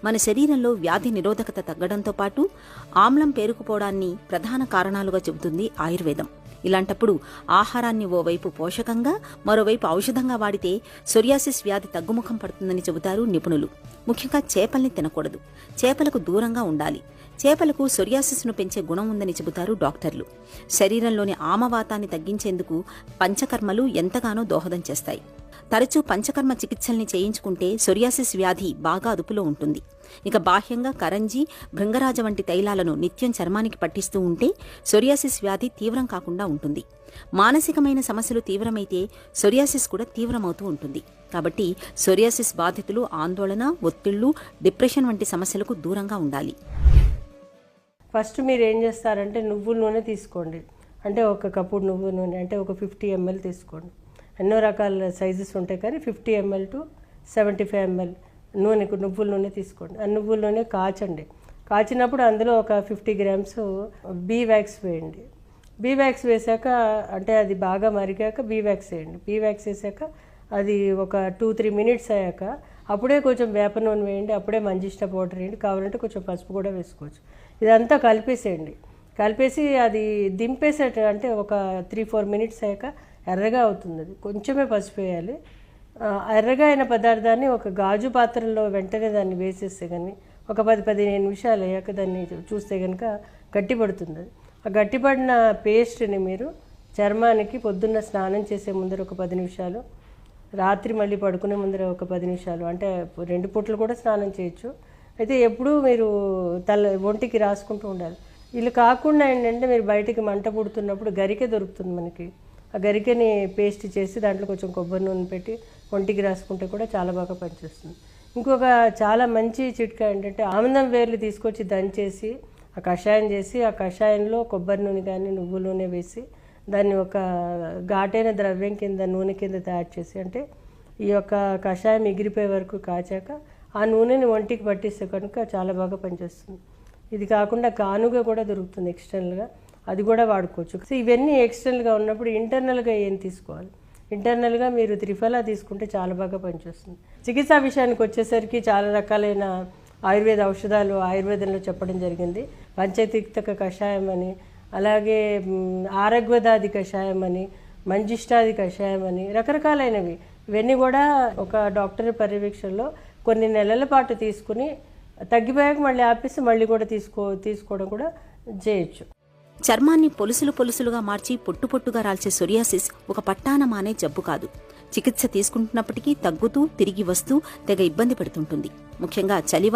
మన శరీరంలో వ్యాధి నిరోధకత తగ్గడంతో పాటు ఆమ్లం పేరుకుపోవడాన్ని ప్రధాన కారణాలుగా చెబుతుంది ఆయుర్వేదం. ఇలాంటప్పుడు ఆహారాన్ని ఓవైపు పోషకంగా మరోవైపు ఔషధంగా వాడితే సోరియాసిస్ వ్యాధి తగ్గుముఖం పడుతుందని చెబుతారు నిపుణులు. ముఖ్యంగా చేపల్ని తినకూడదు, చేపలకు దూరంగా ఉండాలి. చేపలకు సోరియాసిస్ను పెంచే గుణం ఉందని చెబుతారు డాక్టర్లు. శరీరంలోని ఆమవాతాన్ని తగ్గించేందుకు పంచకర్మలు ఎంతగానో దోహదం చేస్తాయి. తరచూ పంచకర్మ చికిత్సల్ని చేయించుకుంటే సోరియాసిస్ వ్యాధి బాగా అదుపులో ఉంటుంది. ఇక బాహ్యంగా కరంజీ, భృంగరాజ వంటి తైలాలను నిత్యం చర్మానికి పట్టిస్తూ ఉంటే సోరియాసిస్ వ్యాధి తీవ్రం కాకుండా ఉంటుంది. మానసికమైన సమస్యలు తీవ్రమైతే సోరియాసిస్ కూడా తీవ్రమవుతూ ఉంటుంది. కాబట్టి సోరియాసిస్ బాధితులు ఆందోళన, ఒత్తిళ్లు, డిప్రెషన్ వంటి సమస్యలకు దూరంగా ఉండాలి. ఫస్ట్ మీరు ఏం చేస్తారంటే నువ్వుల నూనె తీసుకోండి. అంటే ఒక కప్పు నువ్వుల నూనె అంటే ఒక 50 ml తీసుకోండి. ఎన్నో రకాల సైజెస్ ఉంటాయి, కానీ 50 ml to 75 ml నువ్వుల నూనె తీసుకోండి. ఆ నువ్వుల నూనె కాచండి. కాచినప్పుడు అందులో ఒక 50 grams బీ వ్యాక్స్ వేయండి. బీ వ్యాక్స్ వేసాక అంటే అది బాగా మరిగాక బీ వ్యాక్స్ వేయండి. బీ వ్యాక్స్ వేసాక అది ఒక 2-3 minutes అయ్యాక అప్పుడే కొంచెం వేప నూనె వేయండి. అప్పుడే మంజిష్ట పౌడర్ వేయండి. కావాలంటే కొంచెం పసుపు కూడా వేసుకోవచ్చు. ఇదంతా కలిపేసేయండి. కలిపేసి అది దింపేసేట అంటే ఒక 3-4 minutes అయ్యాక ఎర్రగా అవుతుంది. అది కొంచెమే పసుపు వేయాలి. ఎర్రగా అయిన పదార్థాన్ని ఒక గాజు పాత్రలో వెంటనే దాన్ని వేసేస్తే కానీ ఒక 10-15 నిమిషాలు అయ్యాక దాన్ని చూస్తే కనుక గట్టిపడుతుంది. ఆ గట్టిపడిన పేస్ట్ని మీరు చర్మానికి పొద్దున్న స్నానం చేసే ముందర ఒక 10 నిమిషాలు, రాత్రి మళ్ళీ పడుకునే ముందర ఒక 10 నిమిషాలు, అంటే 2 పూటలు కూడా స్నానం చేయొచ్చు. అయితే ఎప్పుడూ మీరు ఒంటికి రాసుకుంటూ ఉండాలి. ఇలా కాకుండా ఏంటంటే మీరు బయటికి మంట పుడుతున్నప్పుడు గరికె దొరుకుతుంది మనకి. ఆ గరికెని పేస్ట్ చేసి దాంట్లో కొంచెం కొబ్బరి నూనె పెట్టి ఒంటికి రాసుకుంటే కూడా చాలా బాగా పనిచేస్తుంది. ఇంకొక చాలా మంచి చిట్కా ఏంటంటే ఆముదం వేర్లు తీసుకొచ్చి దంచేసి ఆ కషాయం చేసి ఆ కషాయంలో కొబ్బరి నూనె కానీ నువ్వుల నూనె వేసి దాన్ని ఒక ఘాటైన ద్రవ్యం కింద నూనె కింద తయారు చేసి, అంటే ఈ యొక్క కషాయం ఎగిరిపోయే వరకు కాచాక ఆ నూనెని ఒంటికి పట్టిస్తే కనుక చాలా బాగా పనిచేస్తుంది. ఇది కాకుండా గానుగ కూడా దొరుకుతుంది ఎక్స్టర్నల్గా, అది కూడా వాడుకోవచ్చు. సో ఇవన్నీ ఎక్స్టర్నల్గా ఉన్నప్పుడు ఇంటర్నల్గా ఏం తీసుకోవాలి? ఇంటర్నల్గా మీరు త్రిఫలా తీసుకుంటే చాలా బాగా పనిచేస్తుంది. చికిత్సా విషయానికి వచ్చేసరికి చాలా రకాలైన ఆయుర్వేద ఔషధాలు ఆయుర్వేదంలో చెప్పడం జరిగింది. పంచతిక్తక కషాయం అని, అలాగే ఆరగ్వదాది కషాయం అని, మంజిష్టాది కషాయం అని, రకరకాలైనవి. ఇవన్నీ కూడా ఒక డాక్టర్ పర్యవేక్షణలో కొన్ని నెలల పాటు తీసుకుని తగ్గిపోయాక మళ్ళీ ఆపేసి మళ్ళీ కూడా తీసుకోవడం కూడా చేయొచ్చు. చర్మాన్ని పొలుసులుగా మార్చి పొట్టుగా రాల్చే సోరియాసిస్ ఒక పట్టాన మానే జబ్బు కాదు. చికిత్స తీసుకుంటున్నప్పటికీ తగ్గుతూ తిరిగి వస్తూ తెగ ఇబ్బంది పెడుతుంటుంది. ముఖ్యంగా చలివ